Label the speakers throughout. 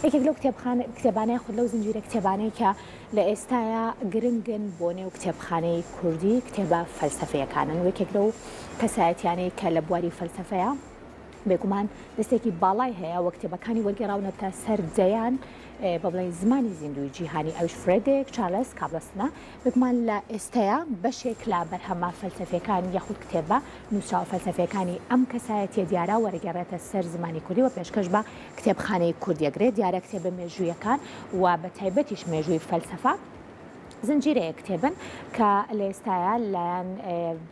Speaker 1: یەکێک لەو کتێبانەی خود لەو زنجیرە کتێبانەی کە لە ئێستاە گرنگن بۆ نێو کتێبخانەی کوردی کتێبە فەلسەفەیەکانن یەکێک لەو کەسایەتیانەی کە لە بواری فەلسەفەیە بێگومان دەستێکی باڵای هەیە وە کتێبەکانی وەرگێڕاونەتە سەر جەیان بە بڵێن زمانی زیندوی جیهانی ئەوش فرێدێک چارلز کابلسنە بێگومان لە ئێستەیە بەشێک لە بەرهەمە فەلسەفەکان یاخود کتێبە نووسراوە فەلسەفەکانی ئەم کەسایەتیە دیارە وەرگێڕێتە سەر زمانی کوردی و پێشکەش بە کتێبخانەی کوردیەگرێت دیارە کتێبە مێژوویەکان و بە تایبەتیش مێژووی فەلسەفە زنجیرەیە کتێبن کە لە ئێستاە لایەن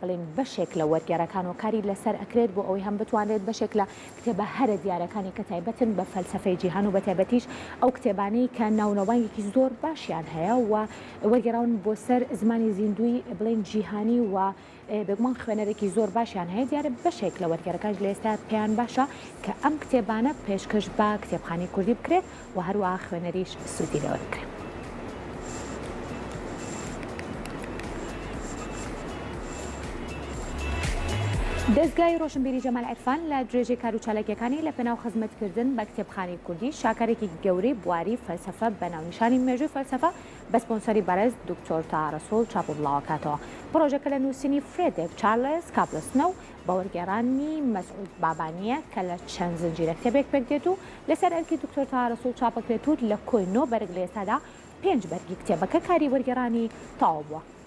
Speaker 1: بڵین بەشێک لە وەرگێڕەکان و کاری لەسەر ئەکرێت بۆ ئەوەی هەم بتوانێت بەشێک لە کتێبە هەرە دیارەکانی کە تایبەتن بە فەلسەفەی جیهان و بە تایبەتیش ئەو کتێبانەی کە ناونەوانێکی زۆر باشیان هەیە و وەرگێڕاون بۆ سەر زمانی زیندوی بڵین جیهانی و بێگومان خوێنەرێکی زۆر باشیان هەیە دیارە بەشێک لە وەرگێڕەکان لە ئێستا پێیان باشە کە ئەم کتێبانە پێشکەش بە کتێبخانەی کوردی بکرێت و هەروەها خوێنەریش سوودی لەوە بکرێت. دەستگای ڕۆشنبیری جەمال عیرفان لە درێژەی کار و چالاکیەکانی لە پێناو خزمەتکردن بە کتێبخانەی کوردی شاکارێکی گەورەی بواری فەلسەفە بە ناونیشانی مێژووی فەلسەفە بە سپۆنسەری بەڕێز دکتۆر تاها ڕەسوول چاپ و بڵاوکاتەوە. پرۆژەکە لە نووسینی فرێدێک چارلز کابلسنە و بە وەرگێڕانی مەسعود بابانیە کە لە چەند زنجیرە کتێبێک پێکدێت و لەسەر ئەرکی دکتۆر تاها ڕەسوول چاپەکرێت و لە کۆی 9 بەرگ لە ئێستادا 5 بەرگی کتێبەکە کاری وەرگێڕانی تەواو بووە.